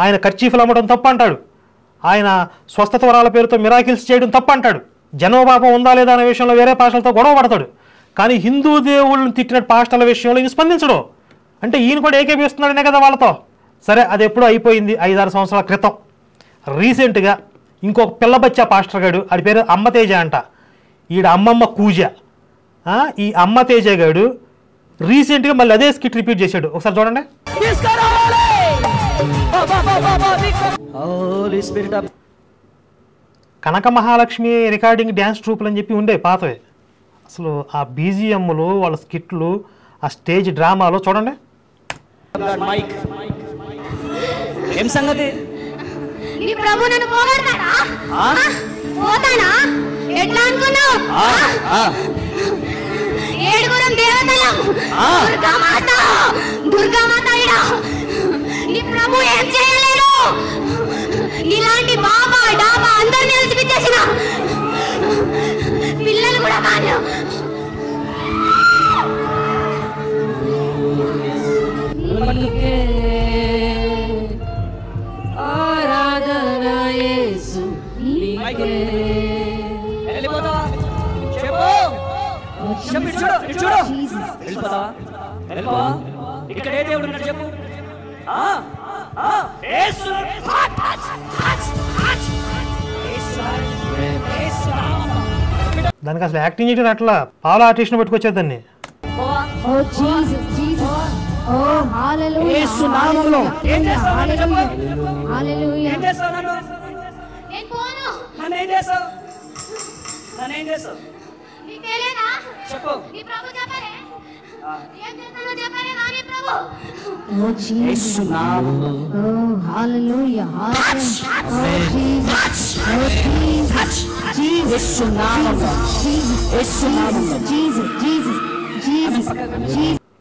ఆయన కర్చీఫ్లు అమ్మడం తప్పు అంటాడు, ఆయన స్వస్థత వరాల పేరుతో మిరాకిల్స్ చేయడం తప్పు అంటాడు, జన్మపాపం ఉందా లేదా అనే విషయంలో వేరే పాస్టర్లతో గొడవ పడతాడు. కానీ హిందూ దేవుళ్ళని తిట్టిన పాస్టర్ల విషయంలో ఈయన స్పందించడు. అంటే ఈయన కూడా ఏకేపిస్తున్నాడనే కదా వాళ్ళతో. సరే, అది ఎప్పుడూ అయిపోయింది 5-6 సంవత్సరాల క్రితం. రీసెంట్గా ఇంకొక పిల్లబచ్చా పాస్టర్ గాడు, ఆడి పేరు అమ్మతేజ అంట, ఈడ అమ్మమ్మ కూజ. ఈ అమ్మతేజ గాడు రీసెంట్గా మళ్ళీ అదే స్కిట్ రిపీట్ చేశాడు. ఒకసారి చూడండి. కనక మహాలక్ష్మి రికార్డింగ్ డ్యాన్స్ ట్రూపులు అని చెప్పి ఉండే పాతవే. అసలు ఆ బీజిఎంలు, వాళ్ళ స్కిట్లు, ఆ స్టేజ్ డ్రామాలో చూడండి. ఏం సంగతి? నీ ప్రభు నన్ను పోగొడతాడా? పోతాడా? ఎట్లా అనుకున్నావు? ఏడుగురం దేవతలం, దుర్గామాత ఈడ. నీ ప్రభు ఏం చేయలేడు. నీలాంటి బాబా డాబా అందరినీ నిలిచిపించేసిన పిల్లలు కూడా కాదు. ఆరాధన యేసు నీకే. వెళ్ళిపోతావా? చెప్పు. చూడు. వెళ్ళిపోతావా? వెళ్ళిపోవా? ఇక్కడ ఏ దేవుడు ఉన్నాడు చెప్పు. దానికి అసలు యాక్టింగ్ చేయడం అట్లా పాల ఆర్టిస్ట్ని పెట్టుకొచ్చేదాన్ని.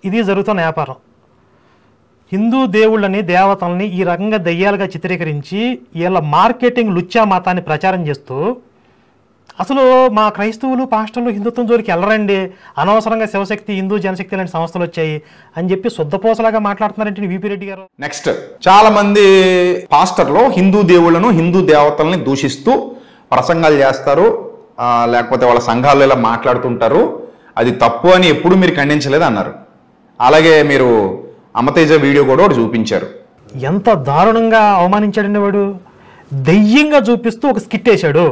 ఇది జరుగుతున్న వ్యాపారం. హిందూ దేవుళ్ళని, దేవతల్ని ఈ రకంగా దయ్యాలుగా చిత్రీకరించి వీళ్ళ మార్కెటింగ్ లుచ్చా మతాన్ని ప్రచారం చేస్తూ, అసలు మా క్రైస్తవులు పాస్టర్లు హిందుత్వం జోలికి వెళ్ళరండి, అనవసరంగా శివశక్తి, హిందూ జనశక్తి లాంటి సంస్థలు వచ్చాయి అని చెప్పి శుద్ధపోసలాగా మాట్లాడుతున్నారంటే విపి రెడ్డి గారు. నెక్స్ట్, చాలా మంది పాస్టర్లు హిందూ దేవుళ్ళను, హిందూ దేవతల్ని దూషిస్తూ ప్రసంగాలు చేస్తారు, లేకపోతే వాళ్ళ సంఘాల్లో ఇలా మాట్లాడుతుంటారు. అది తప్పు అని ఎప్పుడు మీరు ఖండించలేదు అన్నారు. అలాగే మీరు అమ్మతేజ వీడియో కూడా ఒకటి చూపించారు. ఎంత దారుణంగా అవమానించాడండి వాడు. దెయ్యంగా చూపిస్తూ ఒక స్కిట్ వేశాడు.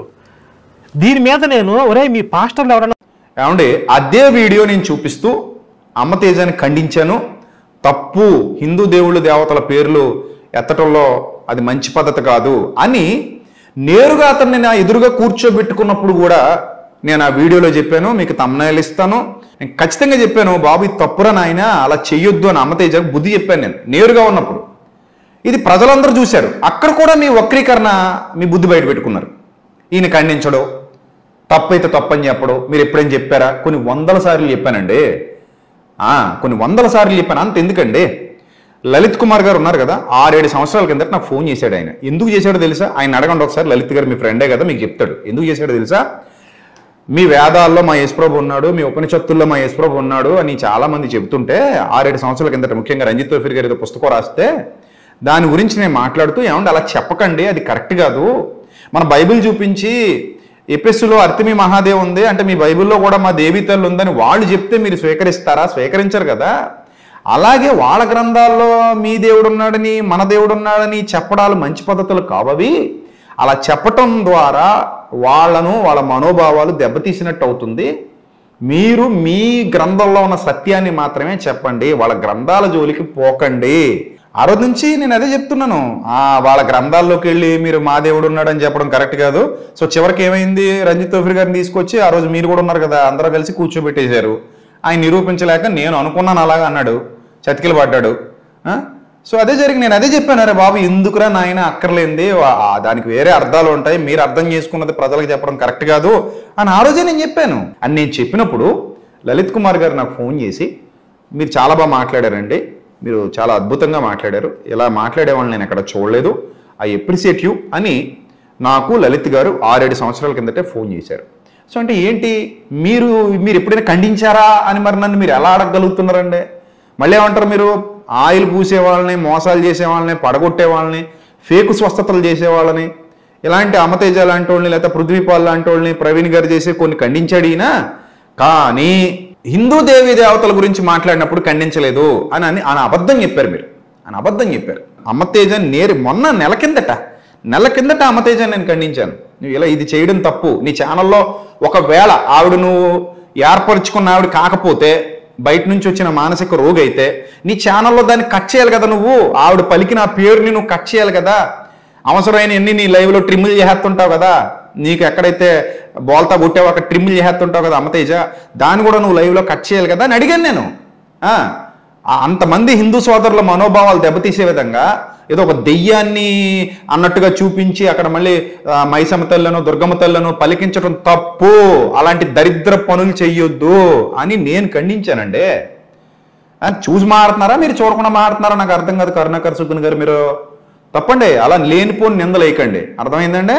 దీని మీద నేను మీ పాస్టర్లు ఎవరన్నా ఏమండి, అదే వీడియో నేను చూపిస్తూ అమ్మతేజాన్ని ఖండించాను. తప్పు, హిందూ దేవుళ్ళు దేవతల పేర్లు ఎత్తటంలో అది మంచి పద్ధతి కాదు అని నేరుగా అతన్ని నా ఎదురుగా కూర్చోబెట్టుకున్నప్పుడు కూడా నేను ఆ వీడియోలో చెప్పాను. మీకు తమ్నైల్ ఇస్తాను. నేను ఖచ్చితంగా చెప్పాను, బాబు ఇది తప్పురా నాయన, అలా చెయ్యొద్దు అని అమ్మతేజకు బుద్ధి చెప్పాను నేను నేరుగా ఉన్నప్పుడు. ఇది ప్రజలందరూ చూశారు. అక్కడ కూడా మీ వక్రీకరణ, మీ బుద్ధి బయట పెట్టుకున్నారు. ఈయన ఖండించడం, తప్పైతే తప్పని చెప్పడం మీరు ఎప్పుడైనా చెప్పారా? కొన్ని 100 సార్లు చెప్పానండి. కొన్ని 100 సార్లు చెప్పాను. అంత ఎందుకండి? లలిత్ కుమార్ గారు ఉన్నారు కదా, 6-7 సంవత్సరాల కిందట నాకు ఫోన్ చేశాడు. ఆయన ఎందుకు చేశాడో తెలుసా? ఆయన అడగండి ఒకసారి. లలిత్ గారు మీ ఫ్రెండే కదా, మీకు చెప్తాడు ఎందుకు చేశాడో తెలుసా? మీ వేదాల్లో మా యేసుప్రభు ఉన్నాడు, మీ ఉపనిషత్తుల్లో మా యేసుప్రభు ఉన్నాడు అని చాలా మంది చెబుతుంటే 6-7 సంవత్సరాల కిందట, ముఖ్యంగా రంజిత్ తోఫీర్ గారు ఏదో పుస్తకం రాస్తే దాని గురించి నేను మాట్లాడుతూ, ఏమంటే అలా చెప్పకండి, అది కరెక్ట్ కాదు. మన బైబిల్ చూపించి ఎపిస్సులో అర్తిమి మహాదేవ్ ఉంది అంటే మీ బైబిల్లో కూడా మా దేవి తల్లి ఉందని వాళ్ళు చెప్తే మీరు స్వీకరిస్తారా? స్వీకరించరు కదా. అలాగే వాళ్ళ గ్రంథాల్లో మీ దేవుడు ఉన్నాడని, మన దేవుడు ఉన్నాడని చెప్పడాలు మంచి పద్ధతులు కావవి. అలా చెప్పటం ద్వారా వాళ్ళను, వాళ్ళ మనోభావాలు దెబ్బతీసినట్టు అవుతుంది. మీరు మీ గ్రంథంలో ఉన్న సత్యాన్ని మాత్రమే చెప్పండి, వాళ్ళ గ్రంథాల జోలికి పోకండి. ఆ రోజు నుంచి నేను అదే చెప్తున్నాను. వాళ్ళ గ్రంథాల్లోకి వెళ్ళి మీరు మా దేవుడు ఉన్నాడని చెప్పడం కరెక్ట్ కాదు. సో చివరికి ఏమైంది, రంజిత్ తోఫీర్ గారిని తీసుకొచ్చి ఆ రోజు మీరు కూడా ఉన్నారు కదా, అందరూ కలిసి కూర్చోబెట్టేశారు. ఆయన నిరూపించలేక నేను అనుకున్నాను అలాగా అన్నాడు, చతికిలు పడ్డాడు. సో అదే జరిగి నేను అదే చెప్పాను, అరే బాబు ఎందుకురా నాయన అక్కర్లేంది, దానికి వేరే అర్థాలు ఉంటాయి, మీరు అర్థం చేసుకున్నది ప్రజలకు చెప్పడం కరెక్ట్ కాదు అని ఆ రోజే నేను చెప్పాను. అని నేను చెప్పినప్పుడు లలిత్ కుమార్ గారు నాకు ఫోన్ చేసి, మీరు చాలా బాగా మాట్లాడారండి, మీరు చాలా అద్భుతంగా మాట్లాడారు, ఇలా మాట్లాడేవాళ్ళని నేను ఎక్కడ చూడలేదు, ఐ అప్రిషియేట్ యూ అని నాకు లలిత్ గారు 6-7 సంవత్సరాల కిందటే ఫోన్ చేశారు. సో అంటే ఏంటి, మీరు ఎప్పుడైనా ఖండించారా అని మరి నన్ను మీరు ఎలా అడగగలుగుతున్నారండి? మళ్ళీ ఏమంటారు, మీరు ఆయిల్ పూసే వాళ్ళని, మోసాలు చేసే వాళ్ళని, పడగొట్టే వాళ్ళని, ఫేకు స్వస్థతలు చేసేవాళ్ళని, ఇలాంటి అమతేజ లాంటి వాళ్ళని, లేకపోతే పృథ్వీపాల్ లాంటి వాళ్ళని, ప్రవీణ్ గారు చేసే కొన్ని ఖండించాడు ఈయన. కానీ హిందూ దేవీ దేవతల గురించి మాట్లాడినప్పుడు ఖండించలేదు అని ఆయన అబద్ధం చెప్పారు. మీరు ఆయన అబద్ధం చెప్పారు. అమతేజ మొన్న నెల కిందట అమతేజ నేను ఖండించాను. నువ్వు ఇలా ఇది చేయడం తప్పు. నీ ఛానల్లో ఒకవేళ ఆవిడ నువ్వు ఏర్పరచుకున్న ఆవిడ కాకపోతే, బయట నుంచి వచ్చిన మానసిక రోగి అయితే, నీ ఛానల్లో దాన్ని కట్ చేయాలి కదా. నువ్వు ఆవిడ పలికిన ఆ పేరుని నువ్వు కట్ చేయాలి కదా. అవసరమైన ఎన్ని నీ లైవ్లో ట్రిమ్లు చేస్తుంటావు కదా. నీకు ఎక్కడైతే బోల్తా కొట్టావో అక్కడ ట్రిమ్లు చేస్తుంటావు కదా అమతేజ, దాన్ని కూడా నువ్వు లైవ్లో కట్ చేయాలి కదా అని అడిగాను నేను. అంతమంది హిందూ సోదరుల మనోభావాలు దెబ్బతీసే విధంగా ఏదో ఒక దెయ్యాన్ని అన్నట్టుగా చూపించి అక్కడ మళ్ళీ మైసమ్మ తల్లను, దుర్గమ్మ తల్లను పలికించడం తప్పు, అలాంటి దరిద్ర పనులు చెయ్యొద్దు అని నేను ఖండించానండి. చూసి మారుతున్నారా, మీరు చూడకుండా మారుతున్నారా నాకు అర్థం కాదు. కరుణాకర్ సుగున్ గారు, మీరు తప్పండి. అలా లేనిపోని నిందలు వేయకండి. అర్థమైందండి?